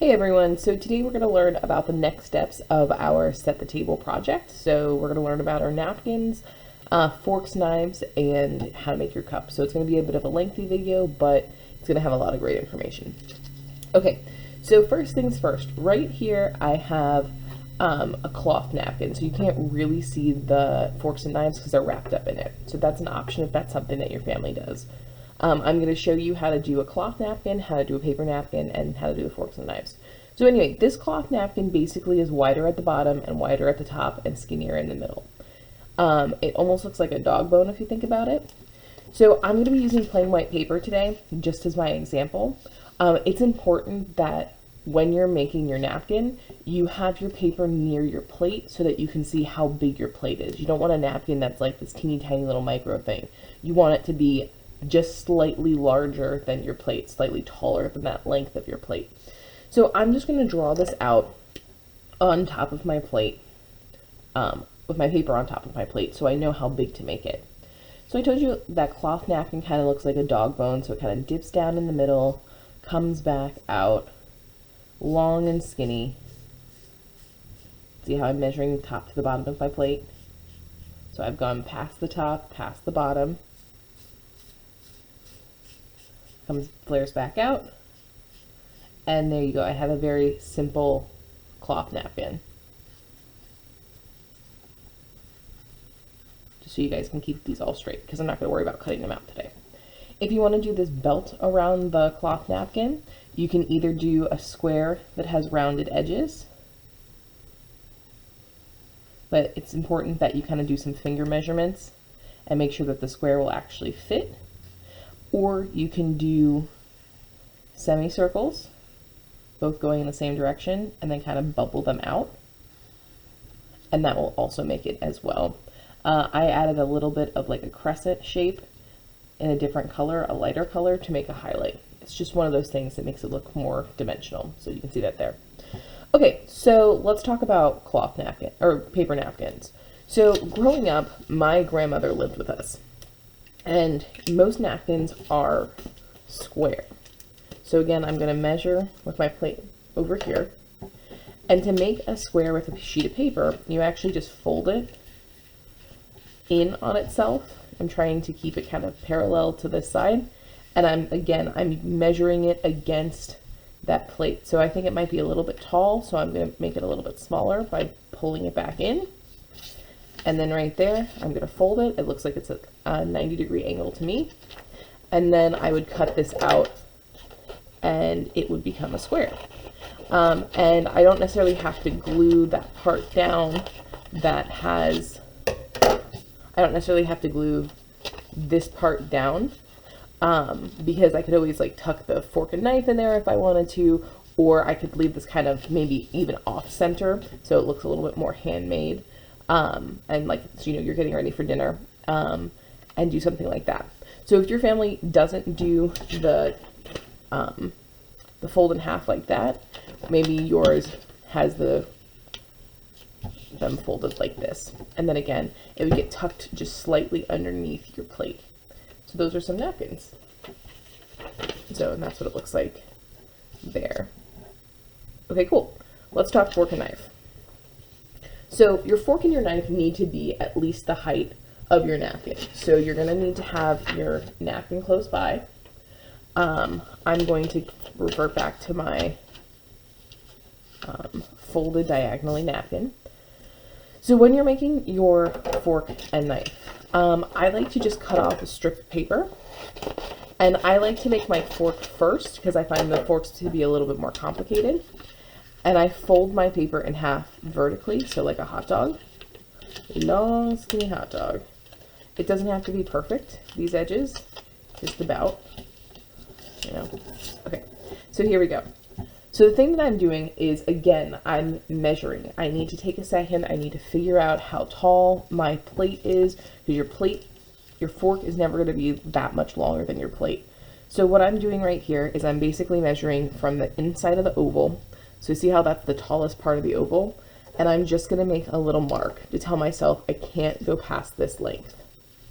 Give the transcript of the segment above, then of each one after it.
Hey everyone, so today we're going to learn about the next steps of our Set the Table project. So we're going to learn about our napkins, forks, knives, and how to make your cup. So it's going to be a bit of a lengthy video, but it's going to have a lot of great information. Okay, so first things first, right here I have a cloth napkin, so you can't really see the forks and knives because they're wrapped up in it. So that's an option if that's something that your family does. I'm going to show you how to do a cloth napkin, how to do a paper napkin, and how to do the forks and knives. So anyway, this cloth napkin basically is wider at the bottom and wider at the top and skinnier in the middle. It almost looks like a dog bone if you think about it. So I'm going to be using plain white paper today, just as my example. It's important that when you're making your napkin, you have your paper near your plate so that you can see how big your plate is. You don't want a napkin that's like this teeny tiny little micro thing. You want it to be just slightly larger than your plate, slightly taller than that length of your plate. So I'm just going to draw this out on top of my plate, with my paper on top of my plate, so I know how big to make it. So I told you that cloth napkin kind of looks like a dog bone, so it kind of dips down in the middle, comes back out, long and skinny. See how I'm measuring the top to the bottom of my plate? So I've gone past the top, past the bottom, flares back out, and there you go. I have a very simple cloth napkin. Just so you guys can keep these all straight, because I'm not going to worry about cutting them out today. If you want to do this belt around the cloth napkin, you can either do a square that has rounded edges, but it's important that you kind of do some finger measurements and make sure that the square will actually fit. Or you can do semicircles, both going in the same direction, and then kind of bubble them out. And that will also make it as well. I added a little bit of like a crescent shape in a different color, a lighter color, to make a highlight. It's just one of those things that makes it look more dimensional. So you can see that there. Okay, so let's talk about cloth napkin, or paper napkins. So growing up, my grandmother lived with us. And most napkins are square. So again, I'm going to measure with my plate over here. And to make a square with a sheet of paper, you actually just fold it in on itself. I'm trying to keep it kind of parallel to this side. And I'm measuring it against that plate. So I think it might be a little bit tall, so I'm going to make it a little bit smaller by pulling it back in. And then right there, I'm going to fold it. It looks like it's a 90-degree angle to me. And then I would cut this out and it would become a square. And I don't necessarily have to glue that part down that has, I don't necessarily have to glue this part down, because I could always like tuck the fork and knife in there if I wanted to, or I could leave this kind of maybe even off center so it looks a little bit more handmade. And like, you know, you're getting ready for dinner, and do something like that. So if your family doesn't do the fold in half like that, maybe yours has them folded like this. And then again, it would get tucked just slightly underneath your plate. So those are some napkins. So, and that's what it looks like there. Okay, cool. Let's talk fork and knife. So your fork and your knife need to be at least the height of your napkin. So you're going to need to have your napkin close by. I'm going to revert back to my folded diagonally napkin. So when you're making your fork and knife, I like to just cut off a strip of paper. And I like to make my fork first because I find the forks to be a little bit more complicated. And I fold my paper in half vertically, so like a hot dog. A long, skinny hot dog. It doesn't have to be perfect, these edges, just about, you know. Okay, so here we go. So the thing that I'm doing is, again, I'm measuring. I need to take a second, I need to figure out how tall my plate is, because your fork is never gonna be that much longer than your plate. So what I'm doing right here is I'm basically measuring from the inside of the oval. So see how that's the tallest part of the oval? And I'm just gonna make a little mark to tell myself I can't go past this length.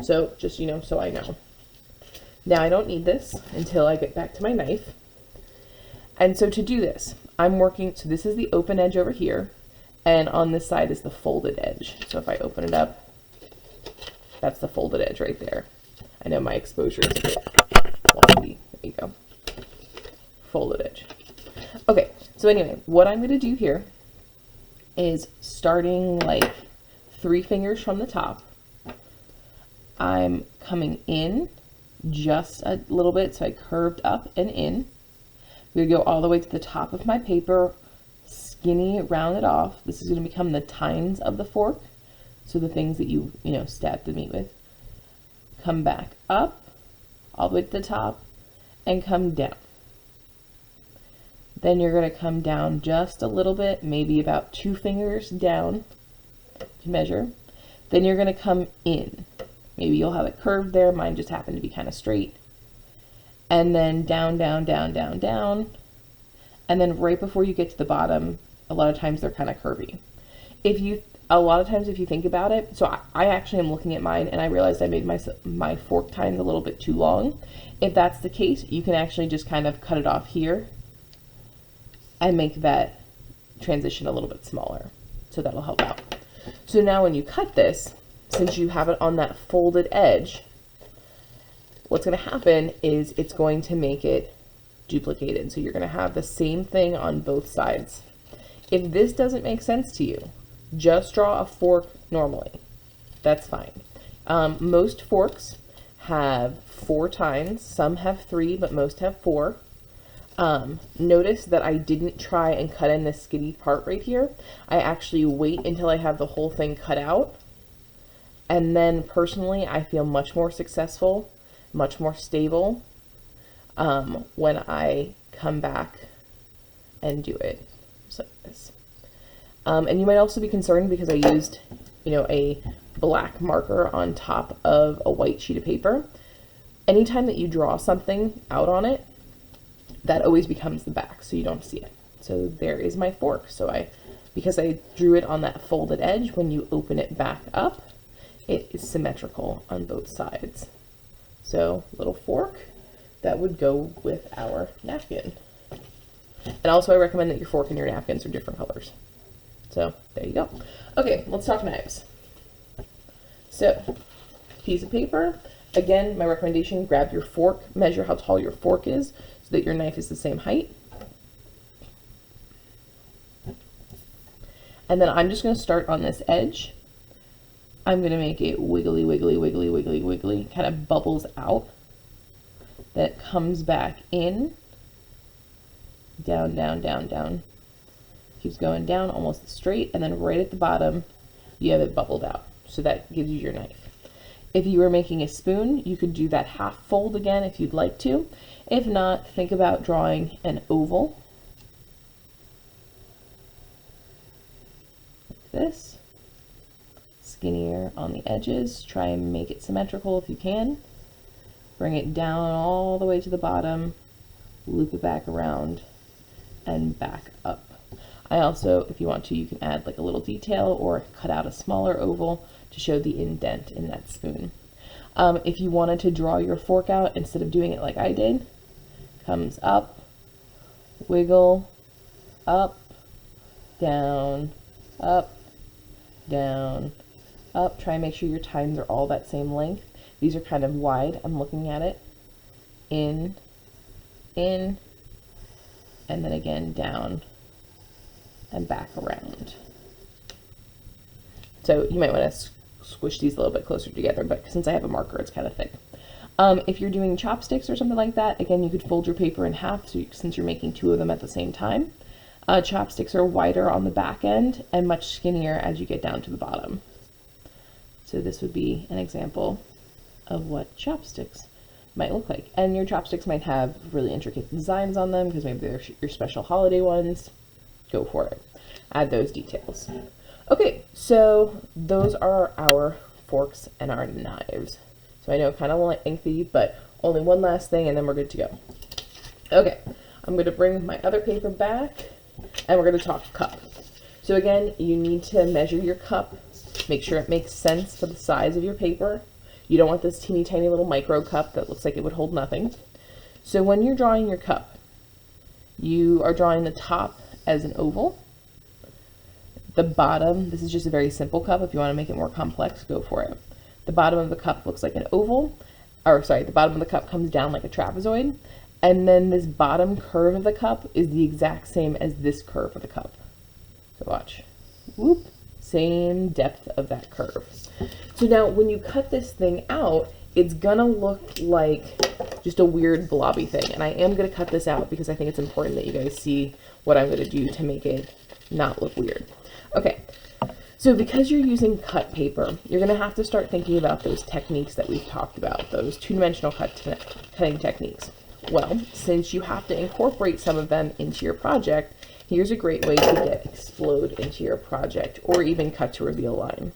So just, you know, so I know. Now I don't need this until I get back to my knife. And so to do this, I'm working, so this is the open edge over here, and on this side is the folded edge. So if I open it up, that's the folded edge right there. I know my exposure is a bit wonky. There you go. Folded edge. Okay, so anyway, what I'm going to do here is starting like 3 fingers from the top. I'm coming in just a little bit, so I curved up and in. I'm going to go all the way to the top of my paper, skinny, round it off. This is going to become the tines of the fork, so the things that you stab the meat with. Come back up, all the way to the top, and come down. Then you're going to come down just a little bit, maybe about 2 fingers down to measure. Then you're going to come in. Maybe you'll have it curved there. Mine just happened to be kind of straight. And then down, down, down, down, down. And then right before you get to the bottom, a lot of times they're kind of curvy. A lot of times if you think about it, so I actually am looking at mine and I realized I made my fork tines a little bit too long. If that's the case, you can actually just kind of cut it off here and make that transition a little bit smaller. So that'll help out. So now when you cut this, since you have it on that folded edge, what's going to happen is it's going to make it duplicated. So you're going to have the same thing on both sides. If this doesn't make sense to you, just draw a fork normally. That's fine. Most forks have 4 tines. Some have 3, but most have 4. Notice that I didn't try and cut in this skinny part right here. I actually wait until I have the whole thing cut out. And then personally, I feel much more successful, much more stable when I come back and do it. So this. And you might also be concerned because I used, a black marker on top of a white sheet of paper. Anytime that you draw something out on it, that always becomes the back, so you don't see it. So there is my fork. So because I drew it on that folded edge, when you open it back up, it is symmetrical on both sides. So little fork that would go with our napkin. And also I recommend that your fork and your napkins are different colors. So there you go. Okay, let's talk knives. So piece of paper. Again, my recommendation, grab your fork, measure how tall your fork is so that your knife is the same height. And then I'm just going to start on this edge. I'm going to make it wiggly, wiggly, wiggly, wiggly, wiggly, kind of bubbles out. Then it comes back in, down, down, down, down. Keeps going down almost straight, and then right at the bottom, you have it bubbled out. So that gives you your knife. If you were making a spoon, you could do that half fold again if you'd like to. If not, think about drawing an oval. Like this. Skinnier on the edges. Try and make it symmetrical if you can. Bring it down all the way to the bottom. Loop it back around and back up. I also, if you want to, you can add like a little detail or cut out a smaller oval to show the indent in that spoon. If you wanted to draw your fork out instead of doing it like I did, comes up, wiggle, up, down, up, down, up. Try and make sure your tines are all that same length. These are kind of wide. I'm looking at it. In, and then again down and back around. So you might want to squish these a little bit closer together, but since I have a marker, it's kind of thick. If you're doing chopsticks or something like that, again, you could fold your paper in half since you're making 2 of them at the same time. Chopsticks are wider on the back end and much skinnier as you get down to the bottom. So this would be an example of what chopsticks might look like. And your chopsticks might have really intricate designs on them because maybe they're your special holiday ones. Go for it. Add those details. Okay, so those are our forks and our knives. So I know kind of lengthy, but only one last thing and then we're good to go. Okay, I'm going to bring my other paper back and we're going to talk cup. So again, you need to measure your cup. Make sure it makes sense for the size of your paper. You don't want this teeny tiny little micro cup that looks like it would hold nothing. So when you're drawing your cup, you are drawing the top as an oval. The bottom, this is just a very simple cup. If you want to make it more complex, go for it. The bottom of the cup looks like an oval, or sorry, the bottom of the cup comes down like a trapezoid, and then this bottom curve of the cup is the exact same as this curve of the cup. So watch. Whoop. Same depth of that curve. So now when you cut this thing out, it's gonna look like just a weird blobby thing. And I am gonna cut this out because I think it's important that you guys see what I'm gonna do to make it not look weird. Okay, so because you're using cut paper, you're gonna have to start thinking about those techniques that we've talked about, those two-dimensional cutting techniques. Well, since you have to incorporate some of them into your project, here's a great way to get explode into your project, or even cut to reveal line.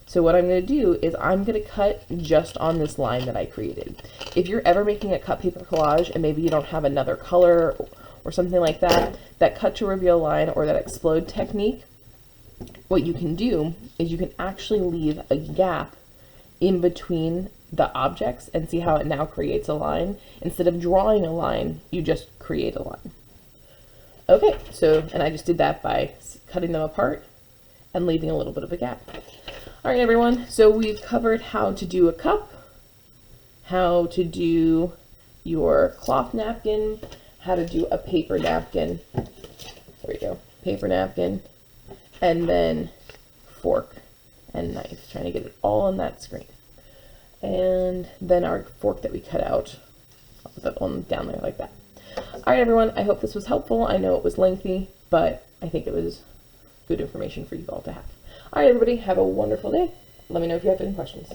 So what I'm going to do is I'm going to cut just on this line that I created. If you're ever making a cut paper collage and maybe you don't have another color or something like that, that cut to reveal line or that explode technique, what you can do is you can actually leave a gap in between the objects and see how it now creates a line. Instead of drawing a line, you just create a line. Okay, so, and I just did that by cutting them apart and leaving a little bit of a gap. All right, everyone, so we've covered how to do a cup, how to do your cloth napkin, how to do a paper napkin. There we go, paper napkin, and then fork and knife, trying to get it all on that screen. And then our fork that we cut out, I'll put that on down there like that. All right, everyone, I hope this was helpful. I know it was lengthy, but I think it was good information for you all to have. All right, everybody, have a wonderful day. Let me know if you have any questions.